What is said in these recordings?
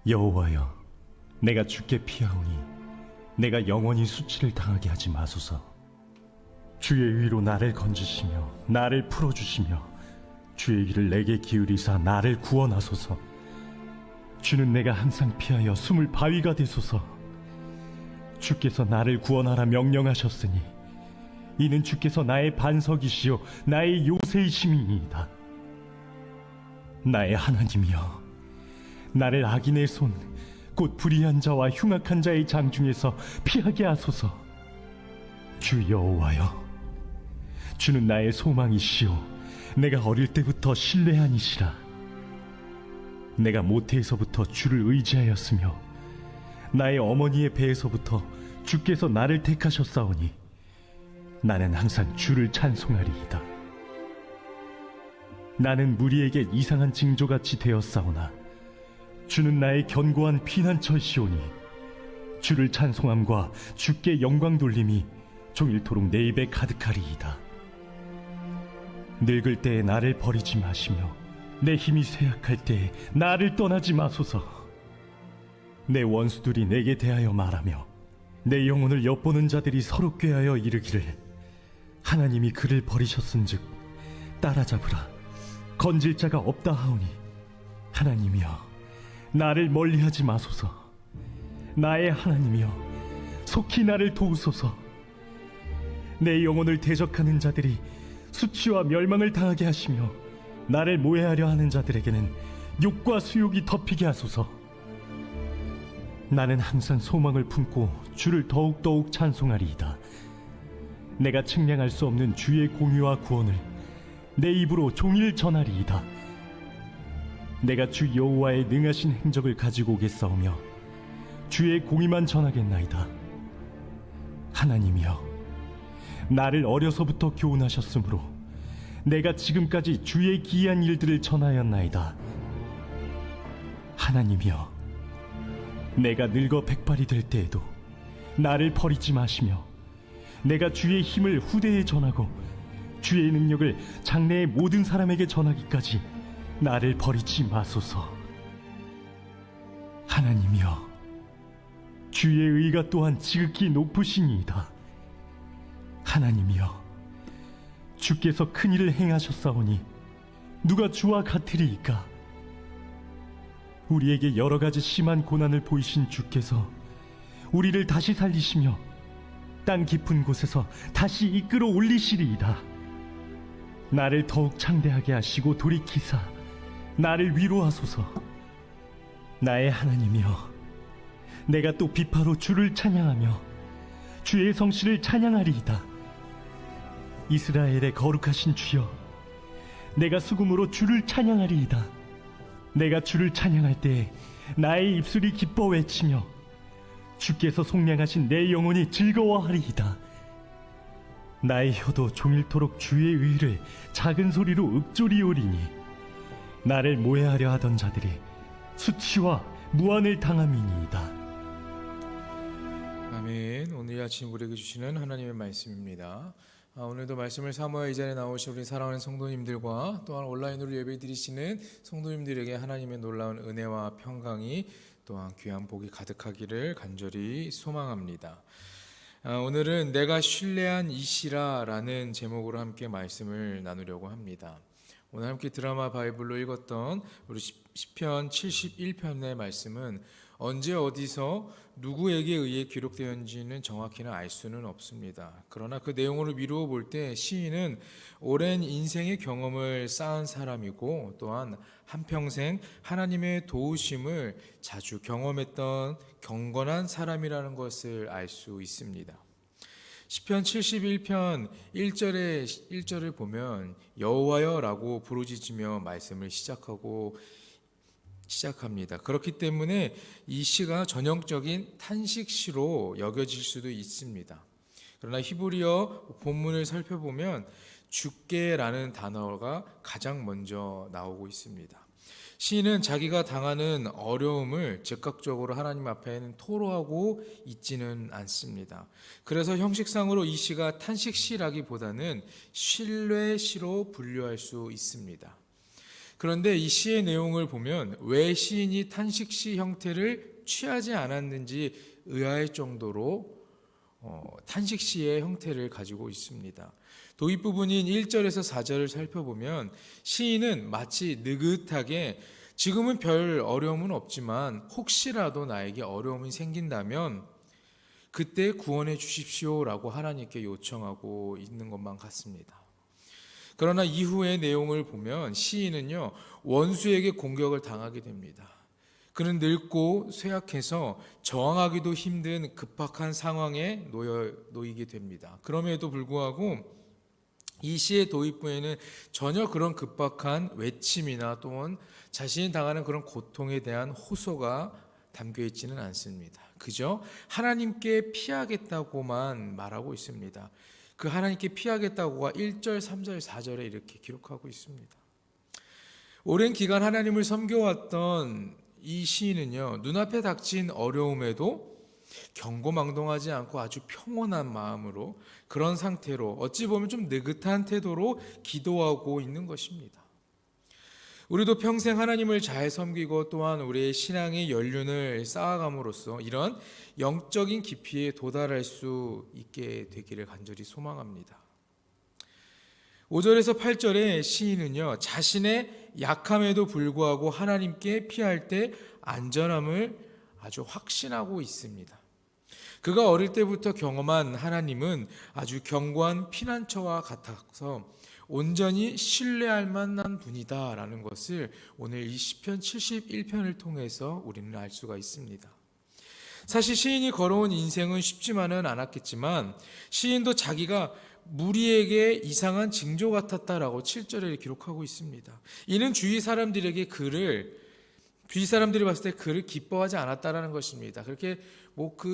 여호와여, 내가 주께 피하오니 내가 영원히 수치를 당하게 하지 마소서. 주의 의로 나를 건지시며 나를 풀어주시며 주의 귀를 내게 기울이사 나를 구원하소서. 주는 내가 항상 피하여 숨을 바위가 되소서. 주께서 나를 구원하라 명령하셨으니 이는 주께서 나의 반석이시요 나의 요새이심이니이다. 나의 하나님이여, 나를 악인의 손 곧 불의한 자와 흉악한 자의 장중에서 피하게 하소서. 주 여호와여, 주는 나의 소망이시요 내가 어릴 때부터 신뢰한 이시라. 내가 모태에서부터 주를 의지하였으며 나의 어머니의 배에서부터 주께서 나를 택하셨사오니 나는 항상 주를 찬송하리이다. 나는 무리에게 이상한 징조같이 되었사오나 주는 나의 견고한 피난처시오니 주를 찬송함과 주께 영광 돌림이 종일토록 내 입에 가득하리이다. 늙을 때에 나를 버리지 마시며 내 힘이 쇠약할 때에 나를 떠나지 마소서. 내 원수들이 내게 대하여 말하며 내 영혼을 엿보는 자들이 서로 꾀하여 이르기를 하나님이 그를 버리셨은즉 따라잡으라, 건질 자가 없다 하오니 하나님이여, 나를 멀리하지 마소서. 나의 하나님이여, 속히 나를 도우소서. 내 영혼을 대적하는 자들이 수치와 멸망을 당하게 하시며 나를 모해하려 하는 자들에게는 욕과 수욕이 덮이게 하소서. 나는 항상 소망을 품고 주를 더욱더욱 찬송하리이다. 내가 측량할 수 없는 주의 공의와 구원을 내 입으로 종일 전하리이다. 내가 주 여호와의 능하신 행적을 가지고 오겠사오며 주의 공의만 전하겠나이다. 하나님이여, 나를 어려서부터 교훈하셨으므로 내가 지금까지 주의 기이한 일들을 전하였나이다. 하나님이여, 내가 늙어 백발이 될 때에도 나를 버리지 마시며 내가 주의 힘을 후대에 전하고 주의 능력을 장래의 모든 사람에게 전하기까지 나를 버리지 마소서. 하나님이여, 주의 의가 또한 지극히 높으시니이다. 하나님이여, 주께서 큰 일을 행하셨사오니 누가 주와 같으리이까? 우리에게 여러 가지 심한 고난을 보이신 주께서 우리를 다시 살리시며 땅 깊은 곳에서 다시 이끌어 올리시리이다. 나를 더욱 창대하게 하시고 돌이키사 나를 위로하소서. 나의 하나님이여, 내가 또 비파로 주를 찬양하며 주의 성실을 찬양하리이다. 이스라엘의 거룩하신 주여, 내가 수금으로 주를 찬양하리이다. 내가 주를 찬양할 때에 나의 입술이 기뻐 외치며 주께서 속량하신 내 영혼이 즐거워하리이다. 나의 혀도 종일토록 주의 의를 작은 소리로 읊조리오리니 나를 모해하려 하던 자들이 수치와 무한을 당함이니이다. 아멘. 오늘 아침 우리에게 주시는 하나님의 말씀입니다. 오늘도 말씀을 사모하여 이 자리에 나오신 우리 사랑하는 성도님들과 또한 온라인으로 예배드리시는 성도님들에게 하나님의 놀라운 은혜와 평강이 또한 귀한 복이 가득하기를 간절히 소망합니다. 오늘은 내가 신뢰한 이시라 라는 제목으로 함께 말씀을 나누려고 합니다. 오늘 함께 드라마 바이블로 읽었던 우리 시편 71편의 말씀은 언제 어디서 누구에게 의해 기록되었는지는 정확히는 알 수는 없습니다. 그러나 그 내용으로 미루어 볼 때 시인은 오랜 인생의 경험을 쌓은 사람이고 또한 한평생 하나님의 도우심을 자주 경험했던 경건한 사람이라는 것을 알 수 있습니다. 시편 71편 1절을 보면 여호와여 라고 부르짖으며 말씀을 시작합니다. 그렇기 때문에 이 시가 전형적인 탄식시로 여겨질 수도 있습니다. 그러나 히브리어 본문을 살펴보면 주께라는 단어가 가장 먼저 나오고 있습니다. 시인은 자기가 당하는 어려움을 즉각적으로 하나님 앞에는 토로하고 있지는 않습니다. 그래서 형식상으로 이 시가 탄식시라기보다는 신뢰시로 분류할 수 있습니다. 그런데 이 시의 내용을 보면 왜 시인이 탄식시 형태를 취하지 않았는지 의아할 정도로 탄식시의 형태를 가지고 있습니다. 도입 부분인 1절에서 4절을 살펴보면 시인은 마치 느긋하게 지금은 별 어려움은 없지만 혹시라도 나에게 어려움이 생긴다면 그때 구원해 주십시오라고 하나님께 요청하고 있는 것만 같습니다. 그러나 이후의 내용을 보면 시인은요, 원수에게 공격을 당하게 됩니다. 그는 늙고 쇠약해서 저항하기도 힘든 급박한 상황에 놓이게 됩니다. 그럼에도 불구하고 이 시의 도입부에는 전혀 그런 급박한 외침이나 또는 자신이 당하는 그런 고통에 대한 호소가 담겨 있지는 않습니다. 그저 하나님께 피하겠다고만 말하고 있습니다. 그 하나님께 피하겠다고가 1절, 3절, 4절에 이렇게 기록하고 있습니다. 오랜 기간 하나님을 섬겨왔던 이 시인은요, 눈앞에 닥친 어려움에도 경고망동하지 않고 아주 평온한 마음으로 그런 상태로 어찌 보면 좀 느긋한 태도로 기도하고 있는 것입니다. 우리도 평생 하나님을 잘 섬기고 또한 우리의 신앙의 연륜을 쌓아감으로써 이런 영적인 깊이에 도달할 수 있게 되기를 간절히 소망합니다. 5절에서 8절에 시인은요, 자신의 약함에도 불구하고 하나님께 피할 때 안전함을 아주 확신하고 있습니다. 그가 어릴 때부터 경험한 하나님은 아주 견고한 피난처와 같아서 온전히 신뢰할 만한 분이다라는 것을 오늘 이 시편 71편을 통해서 우리는 알 수가 있습니다. 사실 시인이 걸어온 인생은 쉽지만은 않았겠지만 시인도 자기가 무리에게 이상한 징조 같았다라고 7절에 기록하고 있습니다. 이는 주위 사람들이 봤을 때 그를 기뻐하지 않았다라는 것입니다. 그렇게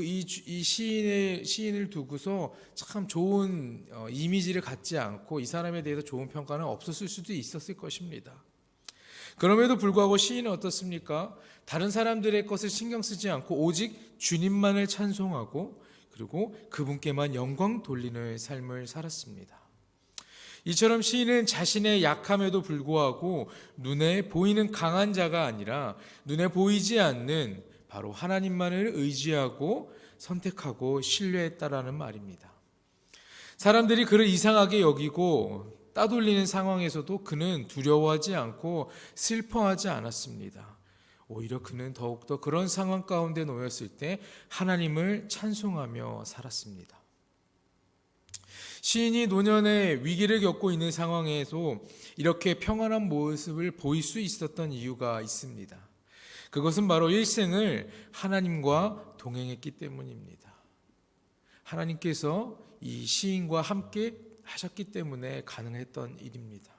이 시인을 두고서 참 좋은 이미지를 갖지 않고 이 사람에 대해서 좋은 평가는 없었을 수도 있었을 것입니다. 그럼에도 불구하고 시인은 어떻습니까? 다른 사람들의 것을 신경 쓰지 않고 오직 주님만을 찬송하고 그리고 그분께만 영광 돌리는 삶을 살았습니다. 이처럼 시인은 자신의 약함에도 불구하고 눈에 보이는 강한 자가 아니라 눈에 보이지 않는 바로 하나님만을 의지하고 선택하고 신뢰했다라는 말입니다. 사람들이 그를 이상하게 여기고 따돌리는 상황에서도 그는 두려워하지 않고 슬퍼하지 않았습니다. 오히려 그는 더욱더 그런 상황 가운데 놓였을 때 하나님을 찬송하며 살았습니다. 시인이 노년의 위기를 겪고 있는 상황에서 이렇게 평안한 모습을 보일 수 있었던 이유가 있습니다. 그것은 바로 일생을 하나님과 동행했기 때문입니다. 하나님께서 이 시인과 함께 하셨기 때문에 가능했던 일입니다.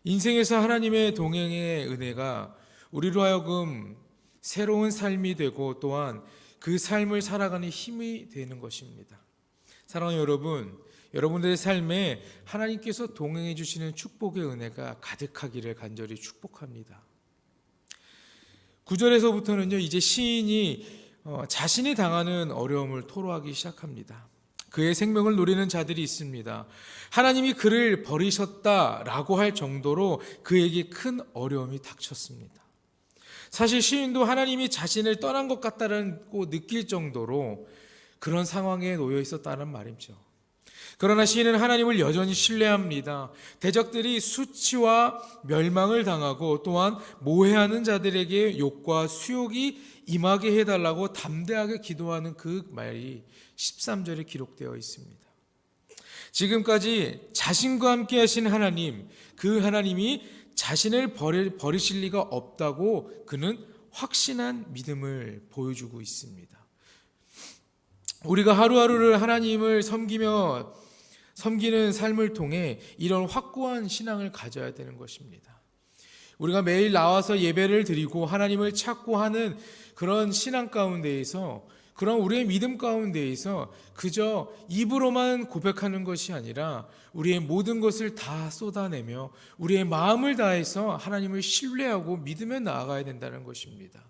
인생에서 하나님의 동행의 은혜가 우리로 하여금 새로운 삶이 되고 또한 그 삶을 살아가는 힘이 되는 것입니다. 사랑하는 여러분, 여러분들의 삶에 하나님께서 동행해 주시는 축복의 은혜가 가득하기를 간절히 축복합니다. 9절에서부터는요, 이제 시인이 자신이 당하는 어려움을 토로하기 시작합니다. 그의 생명을 노리는 자들이 있습니다. 하나님이 그를 버리셨다라고 할 정도로 그에게 큰 어려움이 닥쳤습니다. 사실 시인도 하나님이 자신을 떠난 것 같다고 느낄 정도로 그런 상황에 놓여 있었다는 말이죠. 그러나 시인은 하나님을 여전히 신뢰합니다. 대적들이 수치와 멸망을 당하고 또한 모해하는 자들에게 욕과 수욕이 임하게 해달라고 담대하게 기도하는 그 말이 13절에 기록되어 있습니다. 지금까지 자신과 함께 하신 하나님, 그 하나님이 자신을 버리실 리가 없다고 그는 확신한 믿음을 보여주고 있습니다. 우리가 하루하루를 하나님을 섬기는 삶을 통해 이런 확고한 신앙을 가져야 되는 것입니다. 우리가 매일 나와서 예배를 드리고 하나님을 찾고 하는 그런 신앙 가운데에서 그런 우리의 믿음 가운데에서 그저 입으로만 고백하는 것이 아니라 우리의 모든 것을 다 쏟아내며 우리의 마음을 다해서 하나님을 신뢰하고 믿으며 나아가야 된다는 것입니다.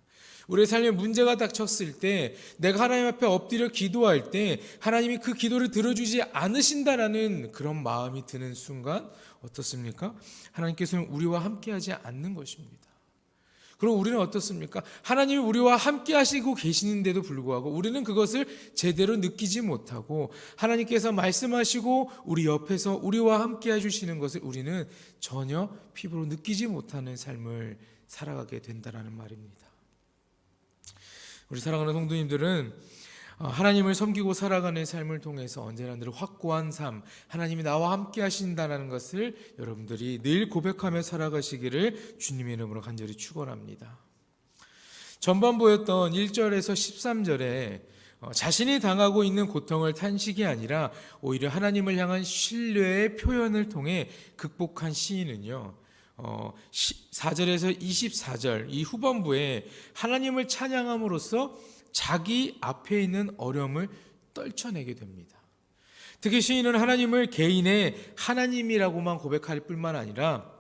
우리의 삶에 문제가 닥쳤을 때 내가 하나님 앞에 엎드려 기도할 때 하나님이 그 기도를 들어주지 않으신다라는 그런 마음이 드는 순간 어떻습니까? 하나님께서는 우리와 함께하지 않는 것입니다. 그럼 우리는 어떻습니까? 하나님이 우리와 함께 하시고 계시는데도 불구하고 우리는 그것을 제대로 느끼지 못하고 하나님께서 말씀하시고 우리 옆에서 우리와 함께 해주시는 것을 우리는 전혀 피부로 느끼지 못하는 삶을 살아가게 된다는 말입니다. 우리 사랑하는 성도님들은 하나님을 섬기고 살아가는 삶을 통해서 언제나 늘 확고한 삶, 하나님이 나와 함께 하신다는 것을 여러분들이 늘 고백하며 살아가시기를 주님의 이름으로 간절히 축원합니다. 전반 보였던 1절에서 13절에 자신이 당하고 있는 고통을 탄식이 아니라 오히려 하나님을 향한 신뢰의 표현을 통해 극복한 시인은요, 4절에서 24절 이 후반부에 하나님을 찬양함으로써 자기 앞에 있는 어려움을 떨쳐내게 됩니다. 특히 시인은 하나님을 개인의 하나님이라고만 고백할 뿐만 아니라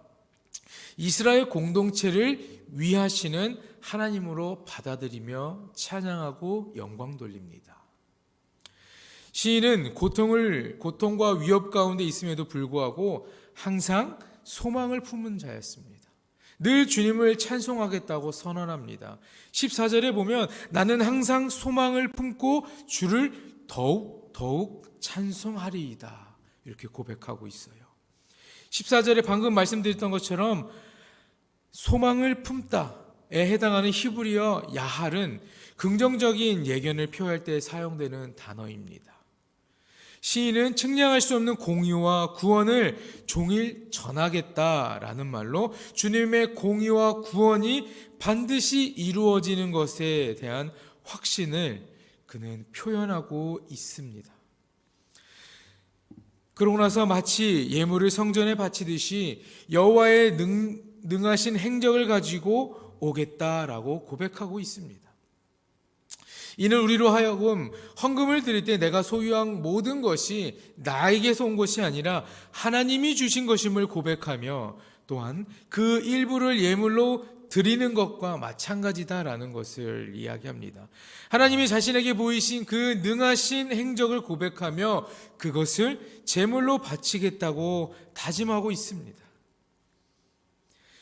이스라엘 공동체를 위하시는 하나님으로 받아들이며 찬양하고 영광 돌립니다. 시인은 고통과 위협 가운데 있음에도 불구하고 항상 소망을 품은 자였습니다. 늘 주님을 찬송하겠다고 선언합니다. 14절에 보면 나는 항상 소망을 품고 주를 더욱 찬송하리이다 이렇게 고백하고 있어요. 14절에 방금 말씀드렸던 것처럼 소망을 품다에 해당하는 히브리어 야할은 긍정적인 예견을 표할 때 사용되는 단어입니다. 시인은 측량할 수 없는 공의와 구원을 종일 전하겠다라는 말로 주님의 공의와 구원이 반드시 이루어지는 것에 대한 확신을 그는 표현하고 있습니다. 그러고 나서 마치 예물을 성전에 바치듯이 여호와의 능하신 행적을 가지고 오겠다라고 고백하고 있습니다. 이는 우리로 하여금 헌금을 드릴 때 내가 소유한 모든 것이 나에게서 온 것이 아니라 하나님이 주신 것임을 고백하며 또한 그 일부를 예물로 드리는 것과 마찬가지다라는 것을 이야기합니다. 하나님이 자신에게 보이신 그 능하신 행적을 고백하며 그것을 제물로 바치겠다고 다짐하고 있습니다.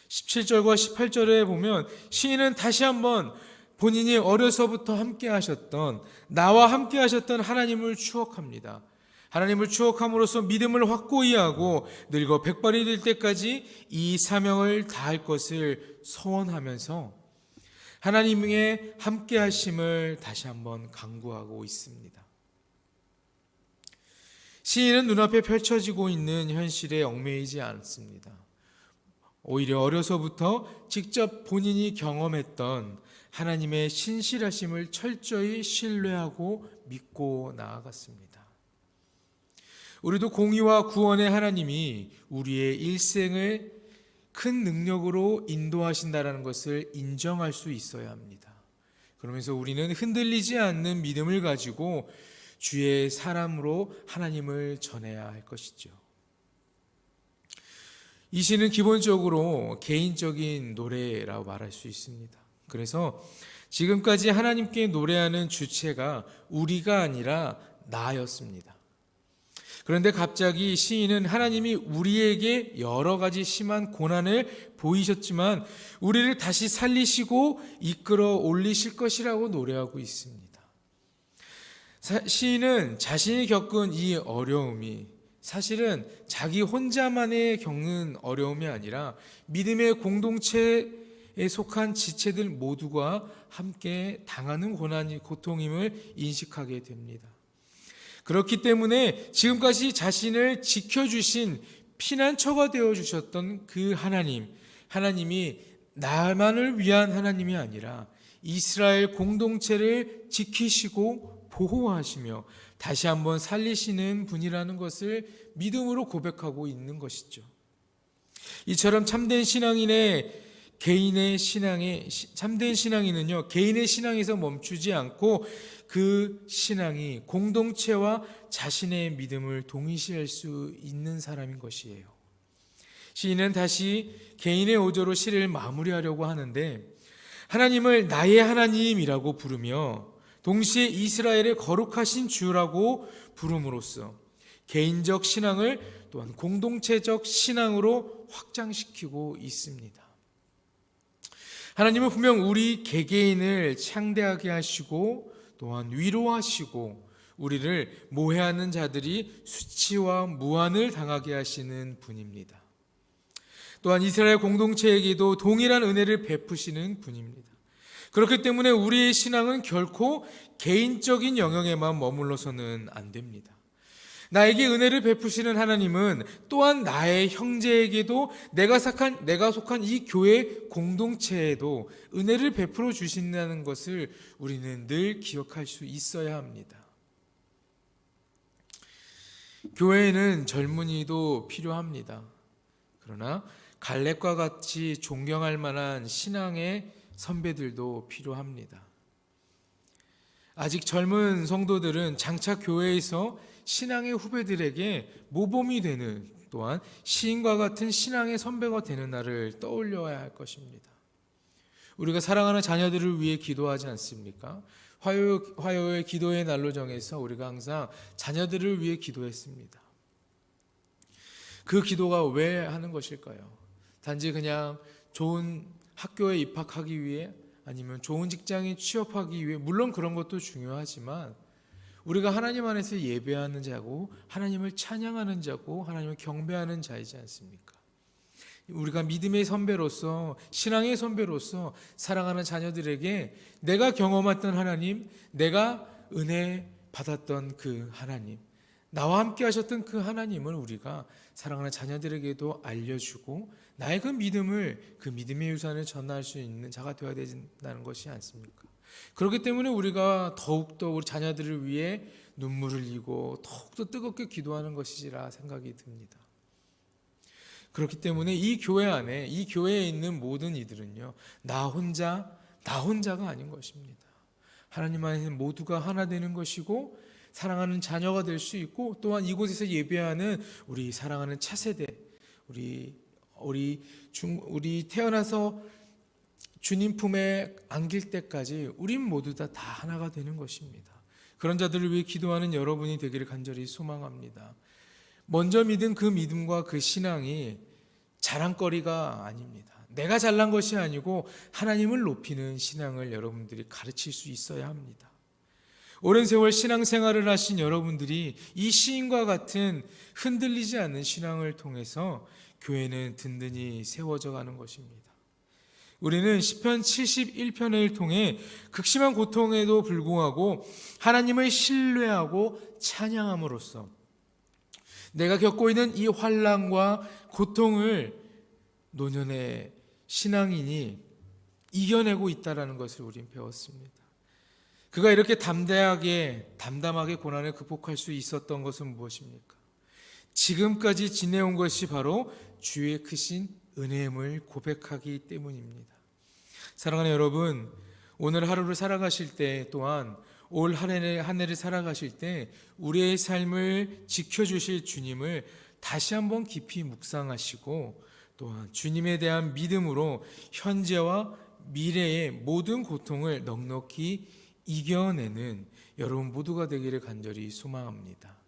17절과 18절에 보면 시인은 다시 한번 본인이 어려서부터 함께 하셨던 나와 함께 하셨던 하나님을 추억합니다. 하나님을 추억함으로써 믿음을 확고히 하고 늙어 백발이 될 때까지 이 사명을 다할 것을 소원하면서 하나님의 함께 하심을 다시 한번 강구하고 있습니다. 시인은 눈앞에 펼쳐지고 있는 현실에 얽매이지 않습니다. 오히려 어려서부터 직접 본인이 경험했던 하나님의 신실하심을 철저히 신뢰하고 믿고 나아갔습니다. 우리도 공의와 구원의 하나님이 우리의 일생을 큰 능력으로 인도하신다는 것을 인정할 수 있어야 합니다. 그러면서 우리는 흔들리지 않는 믿음을 가지고 주의 사람으로 하나님을 전해야 할 것이죠. 이 시는 기본적으로 개인적인 노래라고 말할 수 있습니다. 그래서 지금까지 하나님께 노래하는 주체가 우리가 아니라 나였습니다. 그런데 갑자기 시인은 하나님이 우리에게 여러 가지 심한 고난을 보이셨지만 우리를 다시 살리시고 이끌어 올리실 것이라고 노래하고 있습니다. 시인은 자신이 겪은 이 어려움이 사실은 자기 혼자만의 겪는 어려움이 아니라 믿음의 공동체에 속한 지체들 모두가 함께 당하는 고통임을 인식하게 됩니다. 그렇기 때문에 지금까지 자신을 지켜주신 피난처가 되어주셨던 그 하나님이 나만을 위한 하나님이 아니라 이스라엘 공동체를 지키시고 보호하시며 다시 한번 살리시는 분이라는 것을 믿음으로 고백하고 있는 것이죠. 이처럼 참된 신앙인의 개인의 참된 신앙인은요, 개인의 신앙에서 멈추지 않고 그 신앙이 공동체와 자신의 믿음을 동일시할 수 있는 사람인 것이에요. 시인은 다시 개인의 오조로 시를 마무리하려고 하는데, 하나님을 나의 하나님이라고 부르며 동시에 이스라엘의 거룩하신 주라고 부름으로써 개인적 신앙을 또한 공동체적 신앙으로 확장시키고 있습니다. 하나님은 분명 우리 개개인을 창대하게 하시고 또한 위로하시고 우리를 모해하는 자들이 수치와 무한을 당하게 하시는 분입니다. 또한 이스라엘 공동체에게도 동일한 은혜를 베푸시는 분입니다. 그렇기 때문에 우리의 신앙은 결코 개인적인 영역에만 머물러서는 안 됩니다. 나에게 은혜를 베푸시는 하나님은 또한 나의 형제에게도 내가 속한 이 교회 공동체에도 은혜를 베풀어 주신다는 것을 우리는 늘 기억할 수 있어야 합니다. 교회에는 젊은이도 필요합니다. 그러나 갈렙과 같이 존경할 만한 신앙의 선배들도 필요합니다. 아직 젊은 성도들은 장차 교회에서 신앙의 후배들에게 모범이 되는, 또한 시인과 같은 신앙의 선배가 되는 날을 떠올려야 할 것입니다. 우리가 사랑하는 자녀들을 위해 기도하지 않습니까? 화요일 기도의 날로 정해서 우리가 항상 자녀들을 위해 기도했습니다. 그 기도가 왜 하는 것일까요? 단지 그냥 좋은 학교에 입학하기 위해, 아니면 좋은 직장에 취업하기 위해, 물론 그런 것도 중요하지만 우리가 하나님 안에서 예배하는 자고 하나님을 찬양하는 자고 하나님을 경배하는 자이지 않습니까? 우리가 믿음의 선배로서, 신앙의 선배로서 사랑하는 자녀들에게 내가 경험했던 하나님, 내가 은혜 받았던 그 하나님, 나와 함께 하셨던 그 하나님을 우리가 사랑하는 자녀들에게도 알려주고 나의 그 믿음을, 그 믿음의 유산을 전할 수 있는 자가 되어야 된다는 것이 않습니까? 그렇기 때문에 우리가 더욱더 우리 자녀들을 위해 눈물을 흘리고 더욱더 뜨겁게 기도하는 것이라 생각이 듭니다. 그렇기 때문에 이 교회 안에, 이 교회에 있는 모든 이들은요, 나 혼자가 아닌 것입니다. 하나님 안에서 모두가 하나 되는 것이고 사랑하는 자녀가 될 수 있고, 또한 이곳에서 예배하는 우리 사랑하는 차세대, 우리 태어나서 주님 품에 안길 때까지 우린 모두 다 하나가 되는 것입니다. 그런 자들을 위해 기도하는 여러분이 되기를 간절히 소망합니다. 먼저 믿은 그 믿음과 그 신앙이 자랑거리가 아닙니다. 내가 잘난 것이 아니고 하나님을 높이는 신앙을 여러분들이 가르칠 수 있어야 합니다. 오랜 세월 신앙생활을 하신 여러분들이 이 시인과 같은 흔들리지 않는 신앙을 통해서 교회는 든든히 세워져 가는 것입니다. 우리는 시편 71편을 통해 극심한 고통에도 불구하고 하나님을 신뢰하고 찬양함으로써 내가 겪고 있는 이 환난과 고통을 노년의 신앙인이 이겨내고 있다는 것을 우린 배웠습니다. 그가 이렇게 담담하게 고난을 극복할 수 있었던 것은 무엇입니까? 지금까지 지내온 것이 바로 주의 크신 은혜임을 고백하기 때문입니다. 사랑하는 여러분, 오늘 하루를 살아가실 때, 또한 올 한 해를 살아가실 때 우리의 삶을 지켜주실 주님을 다시 한번 깊이 묵상하시고, 또한 주님에 대한 믿음으로 현재와 미래의 모든 고통을 넉넉히 이겨내는 여러분 모두가 되기를 간절히 소망합니다.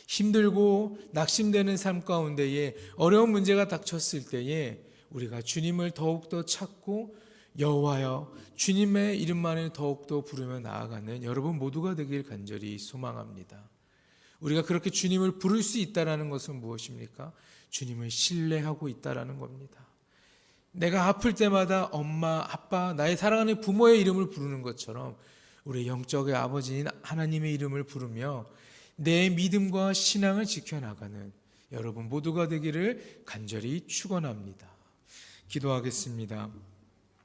힘들고 낙심되는 삶 가운데에 어려운 문제가 닥쳤을 때에 우리가 주님을 더욱더 찾고 여호와여, 주님의 이름만을 더욱더 부르며 나아가는 여러분 모두가 되길 간절히 소망합니다. 우리가 그렇게 주님을 부를 수 있다는 것은 무엇입니까? 주님을 신뢰하고 있다는 겁니다. 내가 아플 때마다 엄마, 아빠, 나의 사랑하는 부모의 이름을 부르는 것처럼 우리 영적의 아버지인 하나님의 이름을 부르며 내 믿음과 신앙을 지켜나가는 여러분 모두가 되기를 간절히 축원합니다. 기도하겠습니다.